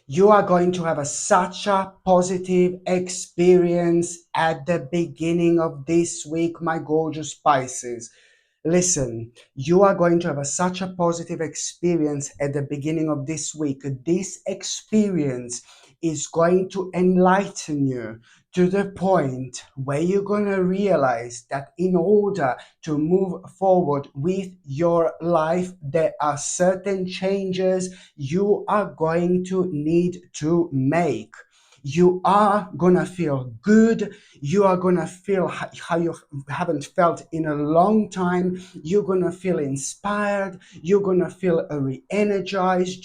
You are going to have such a positive experience at the beginning of this week, my gorgeous Pisces. Listen, you are going to have such a positive experience at the beginning of this week. This experience is going to enlighten you to the point where you're going to realize that in order to move forward with your life, there are certain changes you are going to need to make. You are gonna feel good. You are gonna feel how you haven't felt in a long time. You're gonna feel inspired. You're gonna feel re-energized,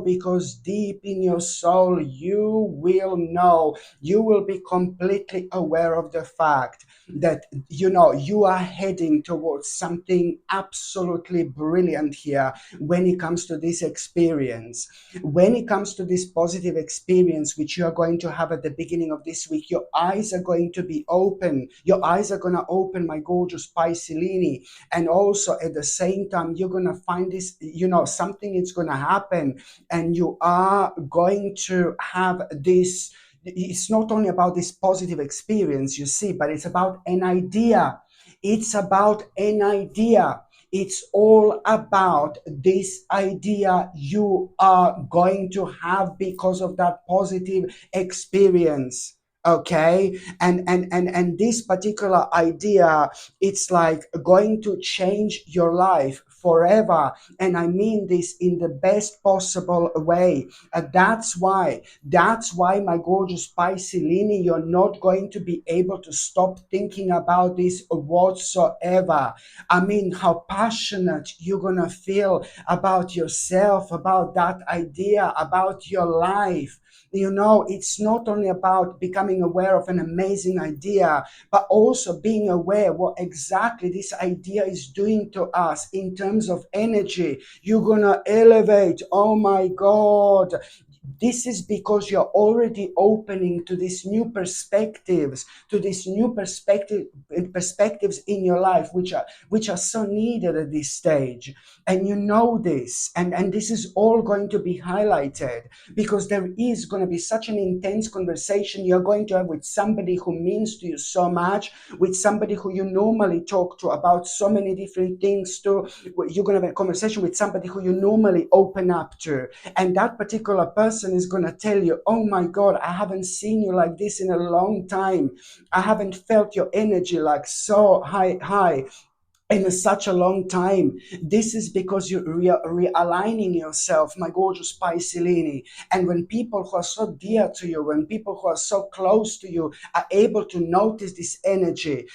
because deep in your soul, you will know, you will be completely aware of the fact that, you are heading towards something absolutely brilliant here when it comes to this experience. When it comes to this positive experience, which you are going to have at the beginning of this week, your eyes are going to be open. Your eyes are going to open, my gorgeous Piscelini. And also at the same time, you're going to find this, something is going to happen, and you are going to have this. It's not only about this positive experience, you see, but it's about an idea. It's about an idea. It's all about this idea you are going to have because of that positive experience. Okay, and this particular idea, it's like going to change your life forever, and I mean this in the best possible way. That's why, my gorgeous Piscelini, you're not going to be able to stop thinking about this whatsoever. I mean, how passionate you're going to feel about yourself, about that idea, about your life. It's not only about becoming aware of an amazing idea, but also being aware what exactly this idea is doing to us in terms of energy. You're going to elevate. Oh my God. This is because you're already opening to these new perspectives, perspectives in your life, which are so needed at this stage. And you know this, and this is all going to be highlighted, because there is going to be such an intense conversation you're going to have with somebody who means to you so much, with somebody who you normally talk to about so many different things to. You're going to have a conversation with somebody who you normally open up to, and that particular person is going to tell you, oh my God, I haven't seen you like this in a long time. I haven't felt your energy like so high in such a long time. This is because you're realigning yourself, my gorgeous Piscelini. And when people who are so dear to you, when people who are so close to you are able to notice this energy,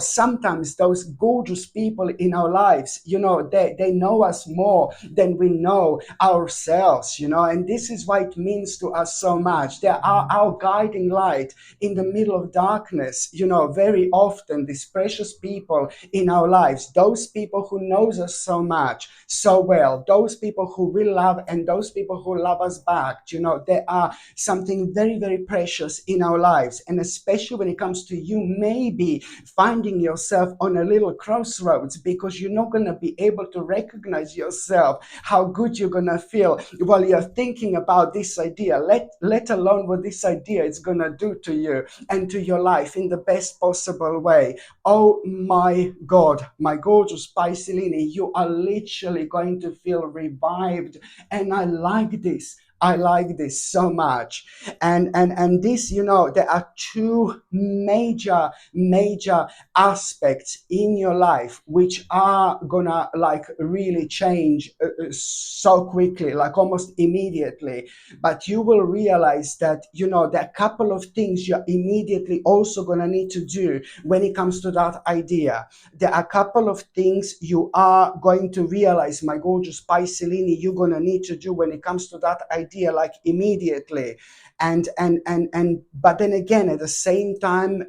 sometimes those gorgeous people in our lives, they know us more than we know ourselves, and this is why it means to us so much. They are our guiding light in the middle of darkness. Very often these precious people in our lives, those people who knows us so much, so well, those people who we love and those people who love us back, they are something very, very precious in our lives. And especially when it comes to you maybe finding yourself on a little crossroads, because you're not going to be able to recognize yourself, how good you're going to feel while you're thinking about this idea, let alone what this idea is going to do to you and to your life in the best possible way. Oh my God, my gorgeous Piscelini, you are literally going to feel revived. And I like this. I like this so much. And this, there are two major aspects in your life which are gonna like really change so quickly, like almost immediately. But you will realize that, there are a couple of things you're immediately also gonna need to do when it comes to that idea. There are a couple of things you are going to realize, my gorgeous Piscelini, you're gonna need to do when it comes to that idea, like immediately. And but then again, at the same time,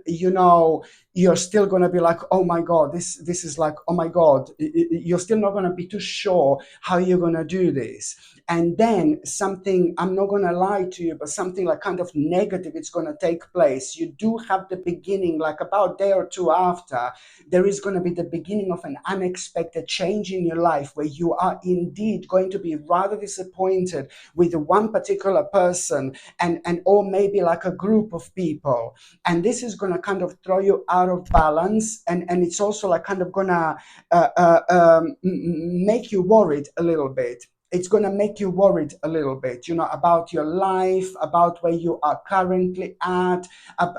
you're still going to be like, oh my God, this is like, oh my God, you're still not going to be too sure how you're going to do this. And then something, I'm not going to lie to you, but something like kind of negative it's going to take place. You do have the beginning, like about a day or two after, there is going to be the beginning of an unexpected change in your life where you are indeed going to be rather disappointed with one particular person, and or maybe like a group of people, and this is going to kind of throw you out of balance, and it's also like kind of going to make you worried a little bit. It's going to make you worried a little bit, about your life, about where you are currently at.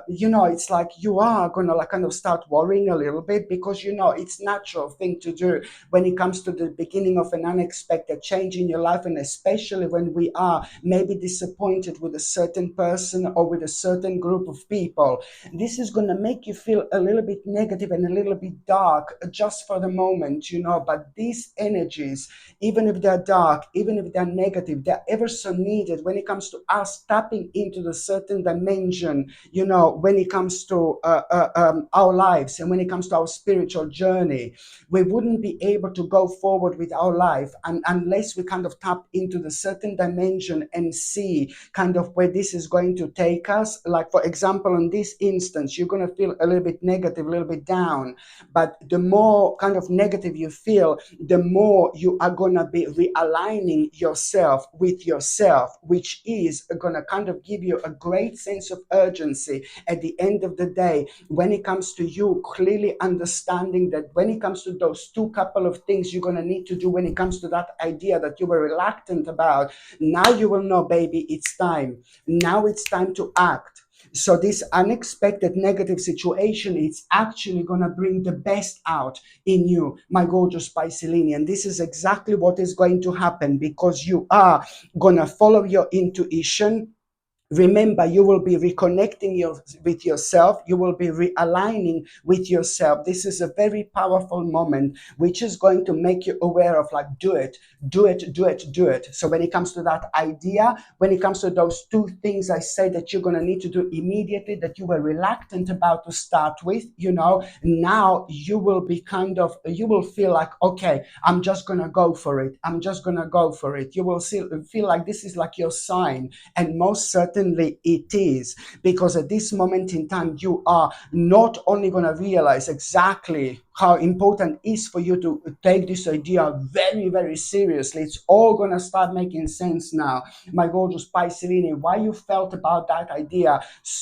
It's like you are going to like kind of start worrying a little bit, because it's natural thing to do when it comes to the beginning of an unexpected change in your life, and especially when we are maybe disappointed with a certain person or with a certain group of people. This is going to make you feel a little bit negative and a little bit dark just for the moment, but these energies, even if they're dark, even if they're negative, they're ever so needed when it comes to us tapping into the certain dimension, when it comes to our lives, and when it comes to our spiritual journey. We wouldn't be able to go forward with our life unless we kind of tap into the certain dimension and see kind of where this is going to take us. Like, for example, in this instance, you're going to feel a little bit negative, a little bit down, but the more kind of negative you feel, the more you are going to be realigning yourself with yourself, which is going to kind of give you a great sense of urgency at the end of the day, when it comes to you clearly understanding that when it comes to those two couple of things you're going to need to do, when it comes to that idea that you were reluctant about, now you will know, baby, it's time. Now it's time to act. So this unexpected negative situation, it's actually going to bring the best out in you, my gorgeous Pisces. And this is exactly what is going to happen, because you are going to follow your intuition. Remember, you will be reconnecting with yourself. You will be realigning with yourself. This is a very powerful moment, which is going to make you aware of, like, do it, do it, do it, do it. So when it comes to that idea, when it comes to those two things I say that you're going to need to do immediately, that you were reluctant about to start with, now you will be you will feel like, okay, I'm just going to go for it. I'm just going to go for it. You will feel like this is like your sign. And most certainly it is, because at this moment in time, you are not only going to realize exactly how important it is for you to take this idea very, very seriously. It's all going to start making sense now, my gorgeous Pisces, why you felt about that idea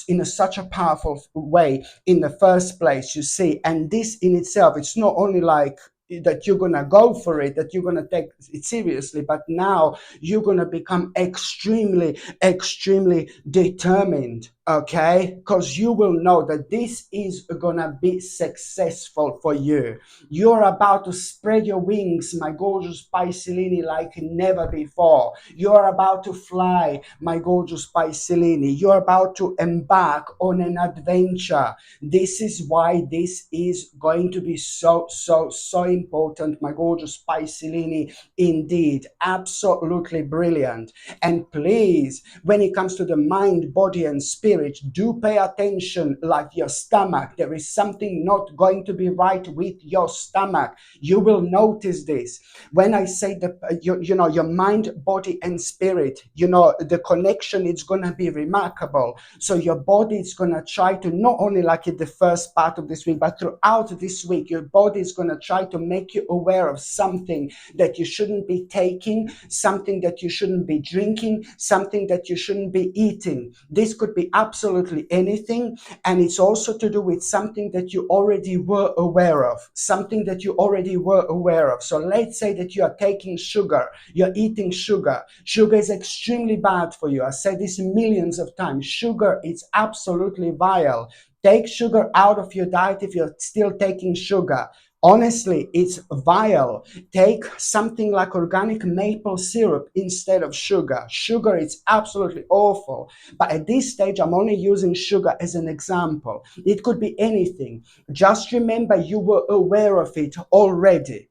in such a powerful way in the first place, you see. And this in itself, it's not only like that you're going to go for it, that you're going to take it seriously, but now you're going to become extremely, extremely determined, okay? Because you will know that this is going to be successful for you. You're about to spread your wings, my gorgeous Pisces, like never before. You're about to fly, my gorgeous Pisces. You're about to embark on an adventure. This is why this is going to be so, so, so important, my gorgeous Pisces. Indeed, absolutely brilliant. And please, when it comes to the mind, body, and spirit, do pay attention, like your stomach. There is something not going to be right with your stomach. You will notice this. When I say your mind, body, and spirit, the connection is going to be remarkable. So your body is going to try to, not only like in the first part of this week, but throughout this week, your body is going to try to make you aware of something that you shouldn't be taking, something that you shouldn't be drinking, something that you shouldn't be eating. This could be absolutely anything. And it's also to do with something that you already were aware of, something that you already were aware of. So let's say that you are taking sugar, you're eating sugar. Sugar is extremely bad for you. I said this millions of times. Sugar is absolutely vile. Take sugar out of your diet if you're still taking sugar. Honestly, it's vile. Take something like organic maple syrup instead of sugar. Sugar is absolutely awful. But at this stage, I'm only using sugar as an example. It could be anything. Just remember, you were aware of it already.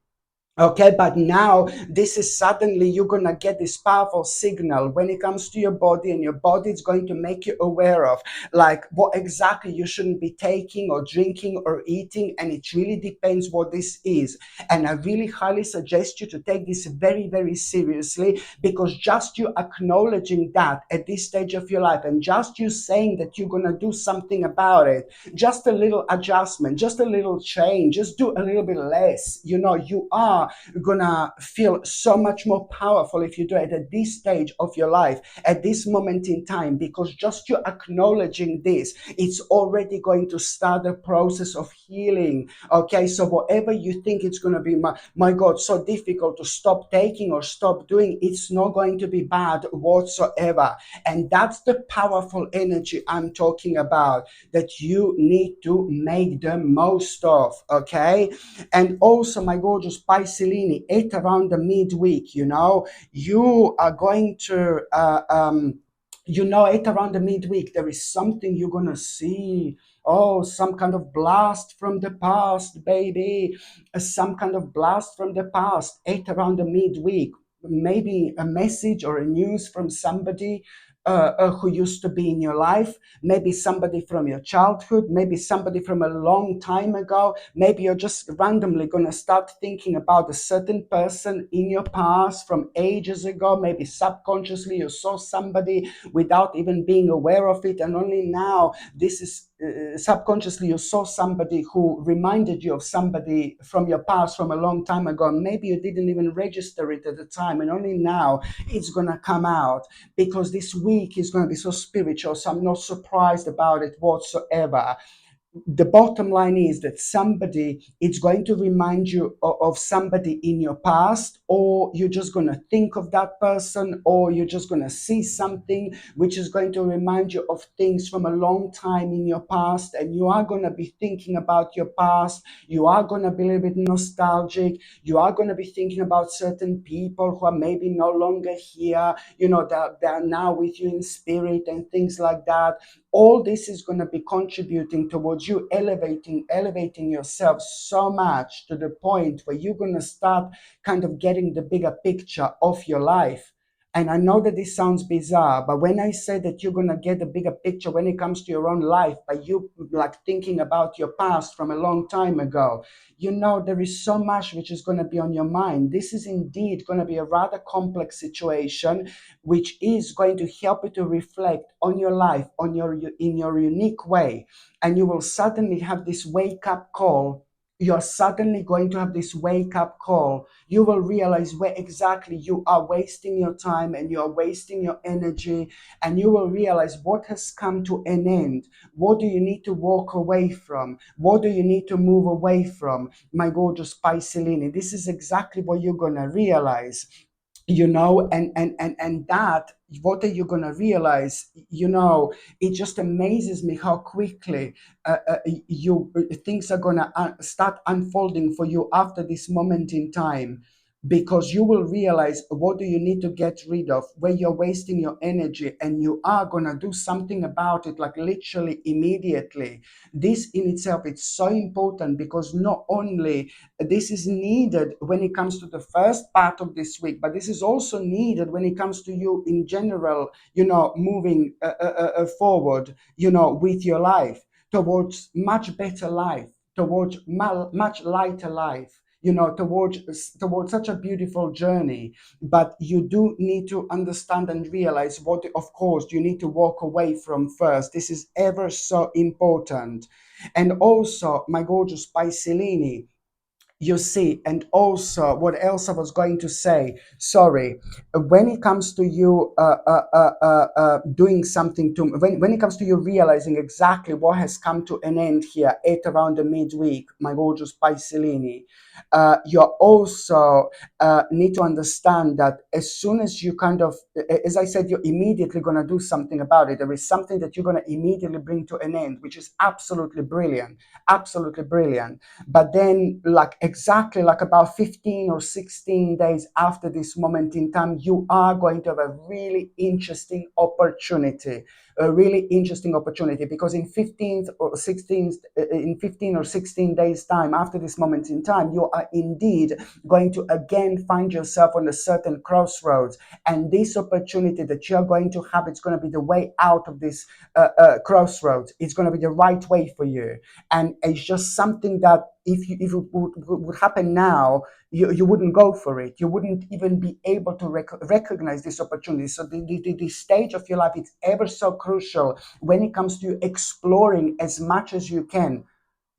Okay, but now this is suddenly you're gonna get this powerful signal when it comes to your body, and your body is going to make you aware of like what exactly you shouldn't be taking or drinking or eating, and it really depends what this is. And I really highly suggest you to take this very, very seriously, because just you acknowledging that at this stage of your life, and just you saying that you're gonna do something about it, just a little adjustment, just a little change, just do a little bit less, you are gonna feel so much more powerful if you do it at this stage of your life, at this moment in time, because just you acknowledging this, it's already going to start the process of healing. Okay, so whatever you think it's going to be, my God, so difficult to stop taking or stop doing, it's not going to be bad whatsoever. And that's the powerful energy I'm talking about, that you need to make the most of. Okay, and also, my gorgeous Piscelini, at around the midweek, you are going to, at around the midweek, there is something you're going to see. Oh, some kind of blast from the past, baby. Some kind of blast from the past, at around the midweek. Maybe a message or a news from somebody who used to be in your life, maybe somebody from your childhood, maybe somebody from a long time ago. Maybe you're just randomly going to start thinking about a certain person in your past from ages ago. Maybe subconsciously you saw somebody without even being aware of it, and only now this is subconsciously you saw somebody who reminded you of somebody from your past from a long time ago. Maybe you didn't even register it at the time, and only now it's going to come out, because this week is going to be so spiritual. So I'm not surprised about it whatsoever. The bottom line is that somebody, it's going to remind you of somebody in your past, or you're just going to think of that person, or you're just going to see something which is going to remind you of things from a long time in your past, and you are going to be thinking about your past. You are going to be a little bit nostalgic. You are going to be thinking about certain people who are maybe no longer here, that they're now with you in spirit and things like that. All this is going to be contributing towards you elevating yourself so much, to the point where you're going to start kind of getting the bigger picture of your life. And I know that this sounds bizarre, but when I say that you're going to get a bigger picture when it comes to your own life, by you like thinking about your past from a long time ago, there is so much which is going to be on your mind. This is indeed going to be a rather complex situation, which is going to help you to reflect on your life, in your unique way. And you will suddenly have this wake up call. You're suddenly going to have this wake up call. You will realize where exactly you are wasting your time and you are wasting your energy. And you will realize what has come to an end. What do you need to walk away from? What do you need to move away from? My gorgeous Piscelini, this is exactly what you're going to realize. And that, what are you going to realize? It just amazes me how quickly you things are going to start unfolding for you after this moment in time, because you will realize what do you need to get rid of, where you're wasting your energy, and you are going to do something about it, like literally immediately. This in itself, it's so important, because not only this is needed when it comes to the first part of this week, but this is also needed when it comes to you in general, moving forward, with your life, towards much better life, towards much lighter life, towards such a beautiful journey. But you do need to understand and realize what, of course, you need to walk away from first. This is ever so important. And also, my gorgeous Piscelini, you see, and also what else I was going to say, sorry, when it comes to you doing something to, when it comes to you realizing exactly what has come to an end here at around the midweek, my gorgeous Piscelini, you also need to understand that as soon as you kind of, as I said, you're immediately going to do something about it. There is something that you're going to immediately bring to an end, which is absolutely brilliant, absolutely brilliant. But then, like exactly like about 15 or 16 days after this moment in time, you are going to have a really interesting opportunity. A really interesting opportunity, because in 15th or 16th in 15 or 16 days time after this moment in time, you are indeed going to again find yourself on a certain crossroads. And this opportunity that you're going to have, it's going to be the way out of this crossroads. It's going to be the right way for you. And it's just something that if it would happen now, you wouldn't go for it. You wouldn't even be able to recognize this opportunity. So the stage of your life is ever so crucial when it comes to exploring as much as you can.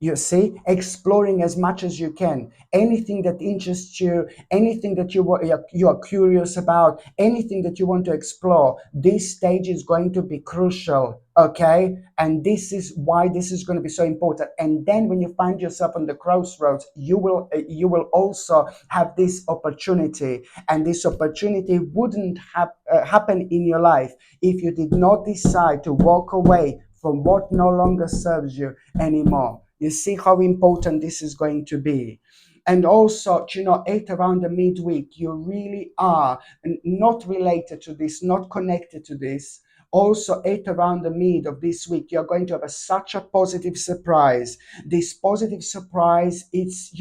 You see, exploring as much as you can. Anything that interests you, anything that you are curious about, anything that you want to explore, this stage is going to be crucial, okay? And this is why this is going to be so important. And then when you find yourself on the crossroads, you will also have this opportunity. And this opportunity wouldn't have happen in your life if you did not decide to walk away from what no longer serves you anymore. You see how important this is going to be. And also, at around the midweek, you really are not related to this, not connected to this. Also, at around the mid of this week, you're going to have such a positive surprise. This positive surprise, it's,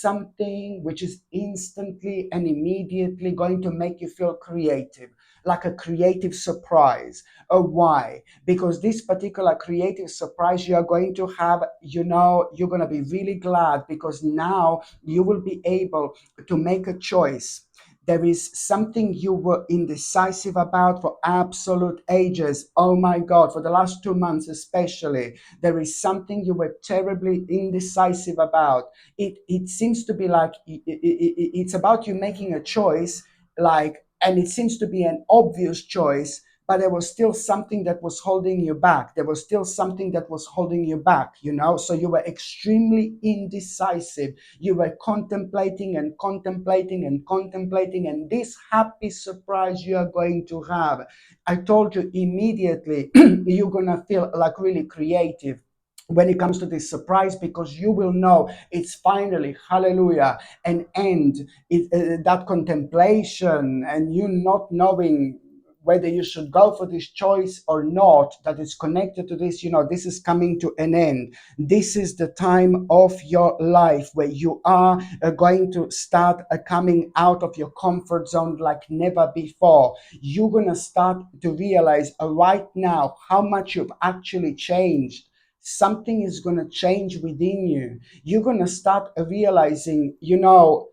something which is instantly and immediately going to make you feel creative, like a creative surprise. Why? Because this particular creative surprise you are going to have, you're going to be really glad, because now you will be able to make a choice. There is something you were indecisive about for absolute ages. Oh my God, for the last 2 months especially, there is something you were terribly indecisive about. It seems to be like it's about you making a choice, like, and it seems to be an obvious choice, but there was still something that was holding you back. There was still something that was holding you back, So you were extremely indecisive. You were contemplating and contemplating and contemplating, and this happy surprise you are going to have. I told you immediately, you're going to feel like really creative when it comes to this surprise, because you will know it's finally, hallelujah, an end. That contemplation and you not knowing whether you should go for this choice or not, that is connected to this, this is coming to an end. This is the time of your life where you are going to start coming out of your comfort zone like never before. You're going to start to realize right now how much you've actually changed. Something is going to change within you. You're going to start realizing, your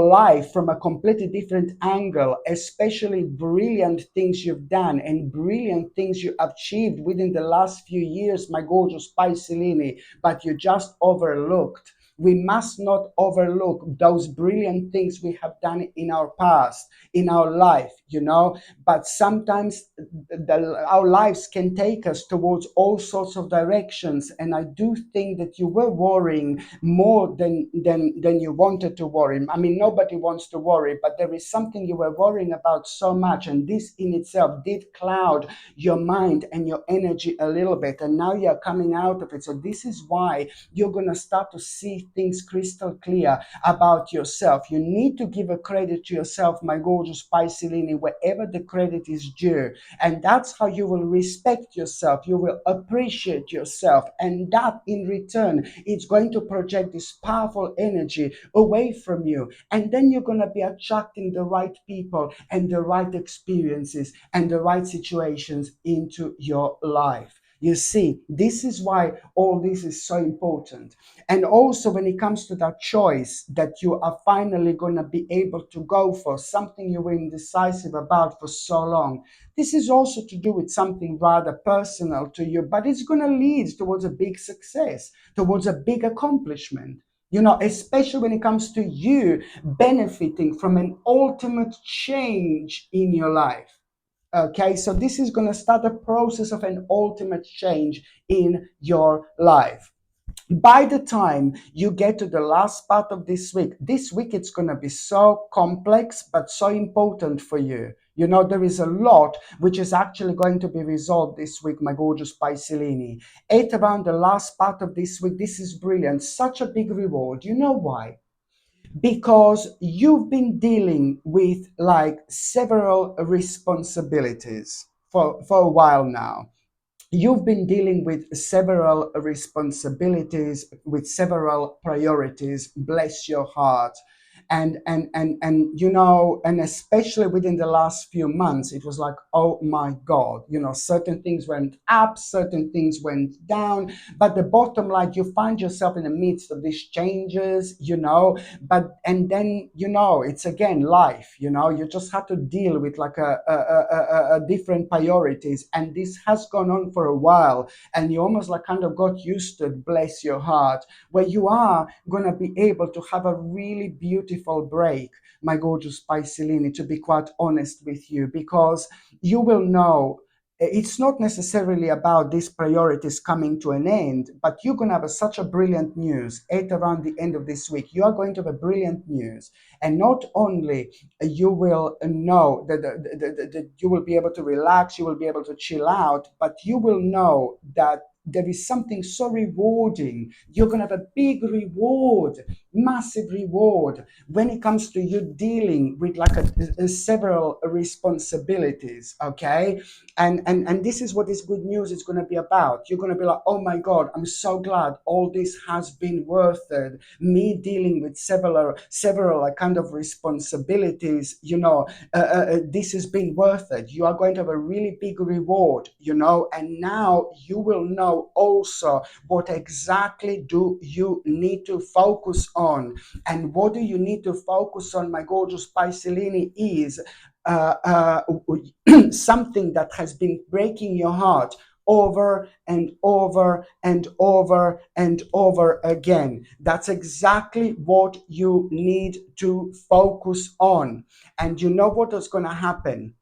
life from a completely different angle, especially brilliant things you've done and brilliant things you achieved within the last few years, my gorgeous Piscelini, but you just overlooked. We must not overlook those brilliant things we have done in our past, in our life, but sometimes our lives can take us towards all sorts of directions. And I do think that you were worrying more than you wanted to worry. I mean, nobody wants to worry, but there is something you were worrying about so much, and this in itself did cloud your mind and your energy a little bit, and now you're coming out of it. So this is why you're going to start to see things crystal clear about yourself. You need to give a credit to yourself, my gorgeous Piscelini, wherever the credit is due, and that's how you will respect yourself. You will appreciate yourself, and that in return, it's going to project this powerful energy away from you. And then you're going to be attracting the right people and the right experiences and the right situations into your life. You see, this is why all this is so important. And also, when it comes to that choice that you are finally going to be able to go for, something you were indecisive about for so long, this is also to do with something rather personal to you, but it's going to lead towards a big success, towards a big accomplishment. Especially when it comes to you benefiting from an ultimate change in your life. Okay, so this is going to start a process of an ultimate change in your life. By the time you get to the last part of this week it's going to be so complex but so important for you. You know, there is a lot which is actually going to be resolved this week, my gorgeous Piscelini. Eight around the last part of this week. This is brilliant. Such a big reward. You know why? Because you've been dealing with like several responsibilities for a while now. You've been dealing with several responsibilities, with several priorities. Bless your heart. And you know, and especially within the last few months, it was like, oh my God, you know, certain things went up, certain things went down. But the bottom line, you find yourself in the midst of these changes, you know. But and then, you know, it's again life, you know. You just have to deal with like a different priorities, and this has gone on for a while, and you almost like kind of got used to it. Bless your heart, where you are going to be able to have a really beautiful break, my gorgeous Piscelini, to be quite honest with you, because you will know it's not necessarily about these priorities coming to an end, but you're going to have such a brilliant news at around the end of this week. You are going to have a brilliant news. And not only you will know that you will be able to relax, you will be able to chill out, but you will know that there is something so rewarding. You're going to have a big reward, massive reward when it comes to you dealing with like several responsibilities. Okay, and this is what this good news is going to be about. You're going to be like, oh my God, I'm so glad all this has been worth it. Me dealing with several kind of responsibilities, you know, this has been worth it. You are going to have a really big reward, you know. And now you will know also what exactly do you need to focus on. And what do you need to focus on, my gorgeous Piscelini, is something that has been breaking your heart over and over and over and over again. That's exactly what you need to focus on. And you know what is going to happen?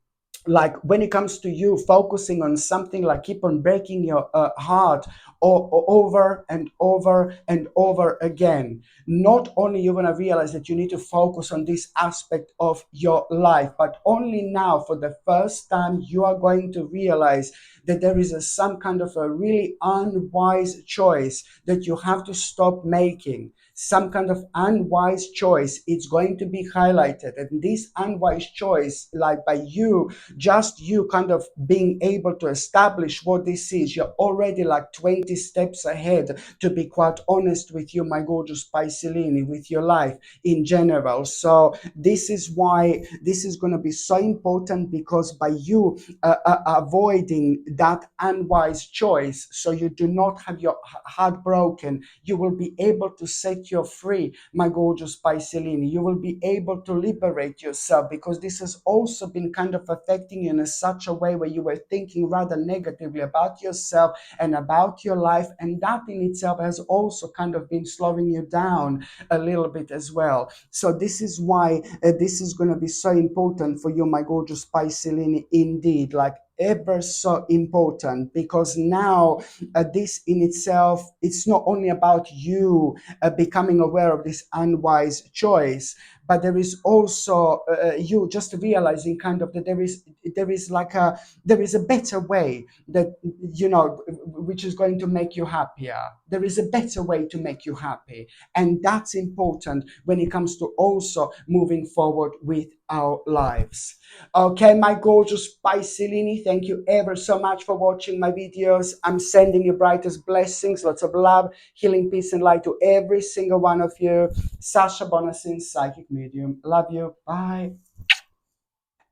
Like when it comes to you focusing on something like keep on breaking your heart over and over and over again, not only you're going to realize that you need to focus on this aspect of your life, but only now for the first time you are going to realize that there is some kind of a really unwise choice that you have to stop making. Some kind of unwise choice, it's going to be highlighted. And this unwise choice, like by you, just you kind of being able to establish what this is, you're already like 20 steps ahead, to be quite honest with you, my gorgeous Piscelini, with your life in general. So this is why this is going to be so important, because by you avoiding that unwise choice, so you do not have your heart broken, you will be able to set you free, my gorgeous Piscelini. You will be able to liberate yourself, because this has also been kind of affecting you in such a way where you were thinking rather negatively about yourself and about your life, and that in itself has also kind of been slowing you down a little bit as well. So this is why this is going to be so important for you, my gorgeous Piscelini, indeed, like ever so important, because now this in itself, it's not only about you becoming aware of this unwise choice, but there is also you just realizing kind of that there is like there is a better way that, you know, which is going to make you happier. There is a better way to make you happy, and that's important when it comes to also moving forward with our lives. Okay, my gorgeous Piscelini, thank you ever so much for watching my videos. I'm sending you brightest blessings, lots of love, healing, peace, and light to every single one of you. Sasha Bonasin, Psychic Medium. Love you. Bye.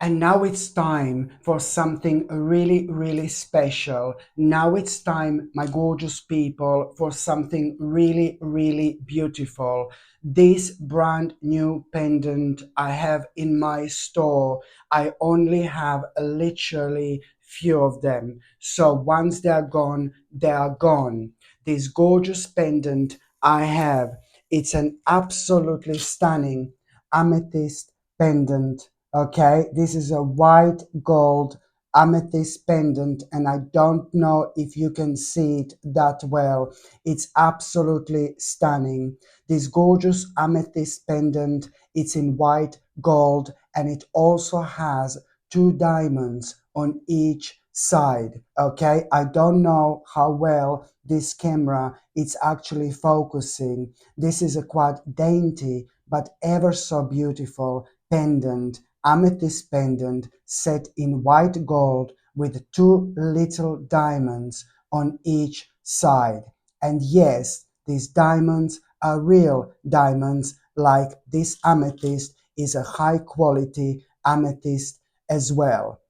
And now it's time for something really, really special. Now it's time, my gorgeous people, for something really, really beautiful. This brand new pendant I have in my store, I only have literally few of them. So once they are gone, they are gone. This gorgeous pendant I have, it's an absolutely stunning amethyst pendant. Okay, this is a white gold amethyst pendant, and I don't know if you can see it that well. It's absolutely stunning. This gorgeous amethyst pendant, it's in white gold, and it also has two diamonds on each side. Okay, I don't know how well this camera is actually focusing. This is a quite dainty but ever so beautiful pendant, amethyst pendant set in white gold with two little diamonds on each side. And yes, these diamonds are real diamonds, like this amethyst is a high quality amethyst as well.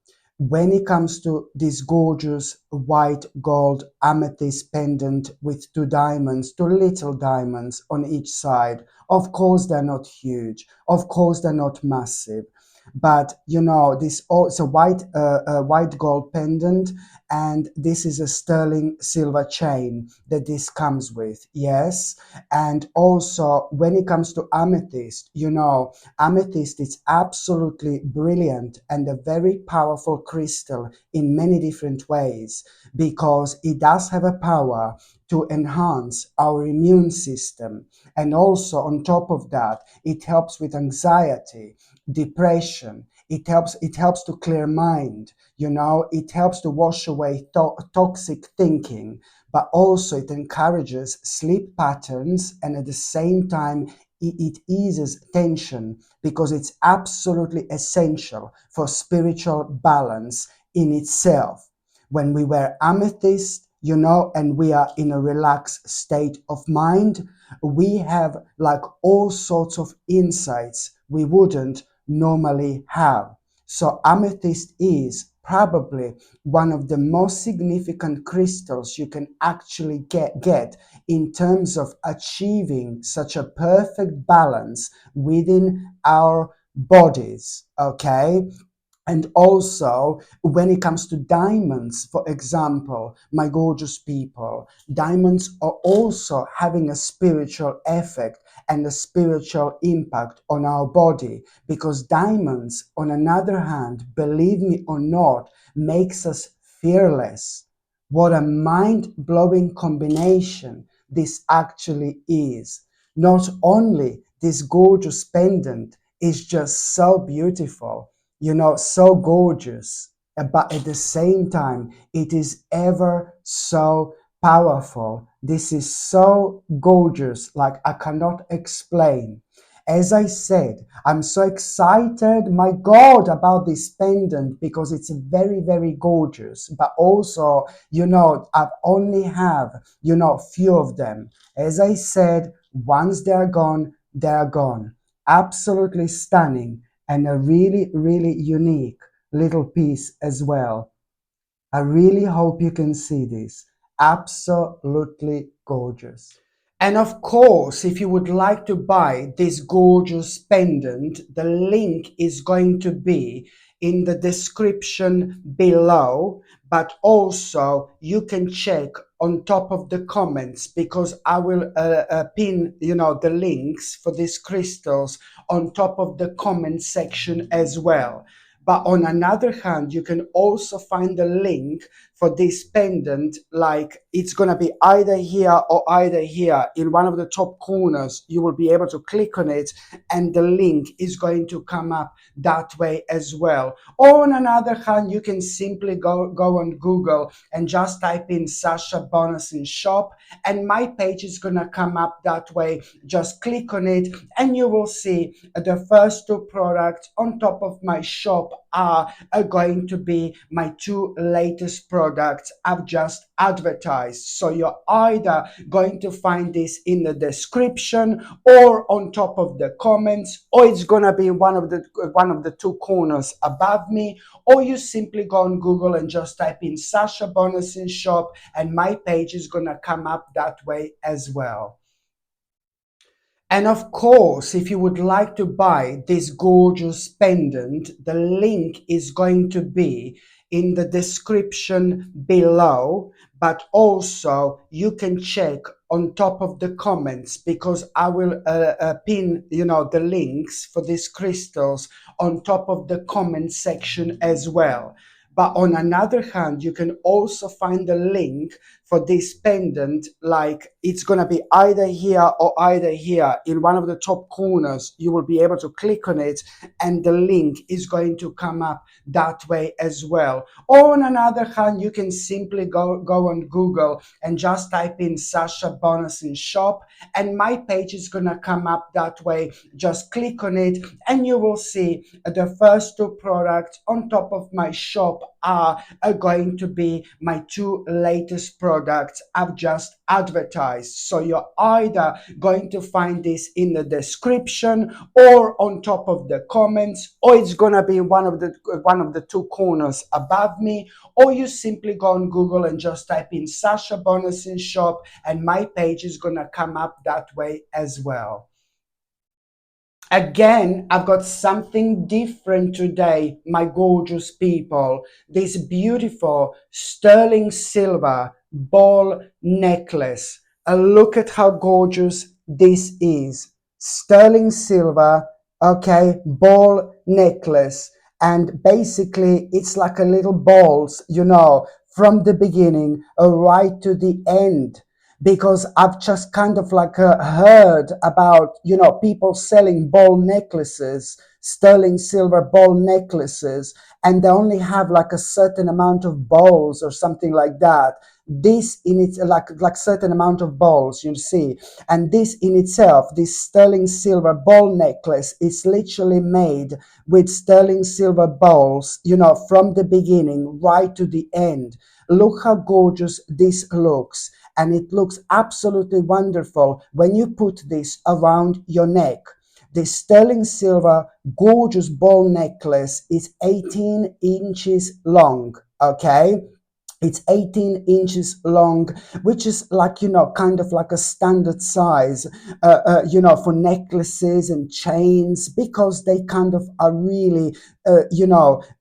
When it comes to this gorgeous white gold amethyst pendant with two diamonds, two little diamonds on each side, of course they're not huge, of course they're not massive, but you know, this also white gold pendant, and this is a sterling silver chain that this comes with. Yes. And also when it comes to amethyst, you know, amethyst is absolutely brilliant and a very powerful crystal in many different ways, because it does have a power to enhance our immune system. And also on top of that, it helps with anxiety, depression. It helps to clear mind. You know, it helps to wash away toxic thinking, but also it encourages sleep patterns, and at the same time it eases tension, because it's absolutely essential for spiritual balance in itself. When we wear amethyst, you know, and we are in a relaxed state of mind, we have like all sorts of insights we wouldn't normally have. So amethyst is probably one of the most significant crystals you can actually get in terms of achieving such a perfect balance within our bodies. Okay. And also, when it comes to diamonds, for example, my gorgeous people, diamonds are also having a spiritual effect and a spiritual impact on our body, because diamonds, on another hand, believe me or not, makes us fearless. What a mind-blowing combination this actually is. Not only this gorgeous pendant is just so beautiful, you know, so gorgeous, but at the same time, it is ever so powerful. This is so gorgeous, like I cannot explain. As I said, I'm so excited, my God, about this pendant, because it's very, very gorgeous. But also, you know, I only have, you know, few of them. As I said, once they're gone, they're gone. Absolutely stunning, and a really, really unique little piece as well. I really hope you can see this. Absolutely gorgeous. And of course, if you would like to buy this gorgeous pendant, the link is going to be in the description below, but also you can check on top of the comments, because I will pin, you know, the links for these crystals on top of the comment section as well. But on another hand, you can also find the link for this pendant, like it's going to be either here or either here in one of the top corners. You will be able to click on it, and the link is going to come up that way as well. Or on another hand, you can simply go on Google and just type in Sasha Bonasin shop, and my page is going to come up that way. Just click on it and you will see the first two products on top of my shop are going to be my two latest products I've just advertised. So you're either going to find this in the description or on top of the comments, or it's gonna be one of the two corners above me, or you simply go on Google and just type in Sasha Bonasin shop, and my page is gonna come up that way as well. And of course, if you would like to buy this gorgeous pendant, the link is going to be in the description below, but also you can check on top of the comments, because I will pin, you know, the links for these crystals on top of the comment section as well. But on another hand, you can also find the link for this pendant, like it's going to be either here or either here in one of the top corners. You will be able to click on it and the link is going to come up that way as well. Or on another hand, you can simply go on Google and just type in Sasha Bonus in shop, and my page is going to come up that way. Just click on it and you will see the first two products on top of my shop are going to be my two latest products I've just advertised. So you're either going to find this in the description or on top of the comments, or it's gonna be one of the two corners above me, or you simply go on Google and just type in Sasha Bonus in shop and my page is gonna come up that way as well. Again, I've got something different today, my gorgeous people. This beautiful sterling silver ball necklace. Look at how gorgeous this is. Sterling silver, okay, ball necklace. And basically, it's like a little balls, from the beginning right to the end, because I've just kind of like heard about, people selling ball necklaces, sterling silver ball necklaces, and they only have like a certain amount of balls or something like that. This in its like certain amount of balls, you see, and this in itself, this sterling silver ball necklace is literally made with sterling silver balls, from the beginning right to the end. Look how gorgeous this looks, and it looks absolutely wonderful when you put this around your neck. This sterling silver gorgeous ball necklace is 18 inches long, okay? It's 18 inches long, which is like, kind of like a standard size, for necklaces and chains, because they kind of are really,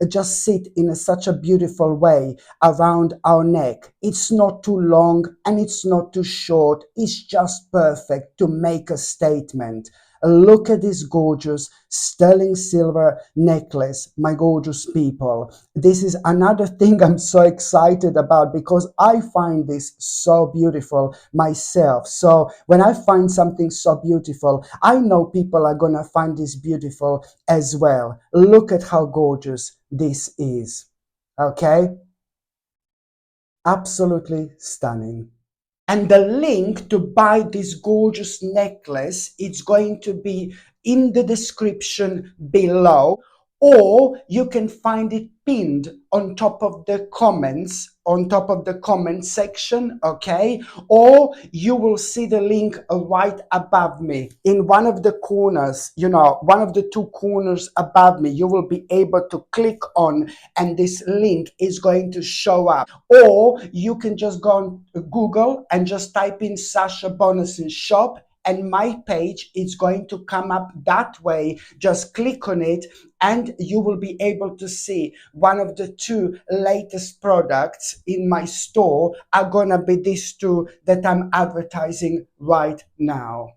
just sit in such a beautiful way around our neck. It's not too long and it's not too short. It's just perfect to make a statement. Look at this gorgeous sterling silver necklace, my gorgeous people. This is another thing I'm so excited about because I find this so beautiful myself. So when I find something so beautiful, I know people are going to find this beautiful as well. Look at how gorgeous this is. Okay? Absolutely stunning. And the link to buy this gorgeous necklace, it's going to be in the description below, or you can find it pinned on top of the comments, on top of the comment section, okay? Or you will see the link right above me in one of the corners, one of the two corners above me. You will be able to click on, and this link is going to show up. Or you can just go on Google and just type in Sasha Bonus in shop, and my page is going to come up that way. Just click on it and you will be able to see one of the two latest products in my store are gonna be these two that I'm advertising right now.